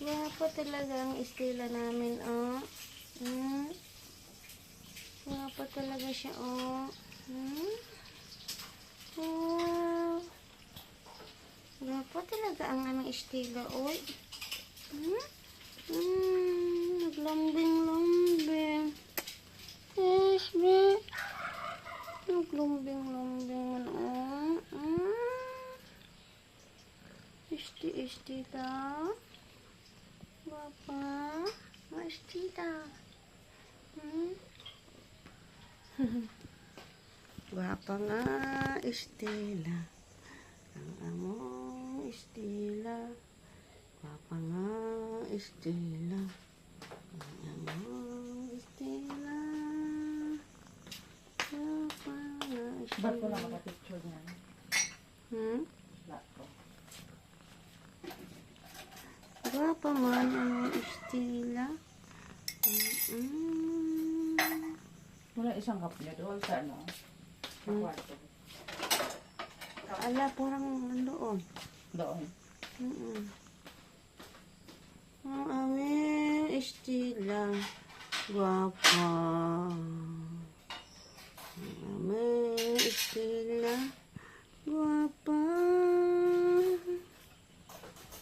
Gwapo talaga ang estila namin, oh. Gwapo talaga siya, oh. Wow. Gwapo talaga ang aming estila, oy. Naglambing-lambing. Yes, be. Naglambing-lambing, oh. Estila. Gwapa. Estila. Gwapa nga, estila. Ang among estila. Gwapa nga, estila. Ang among estila. Gwapa nga, estila. Ba't ko lang makapicture niya? Lahat ko. Gwapa man ang estila. Wala isang cup niya doon sa ano? Sa kwarto. Ala, parang nandoon. Doon. Ang aming estila. Gwapa.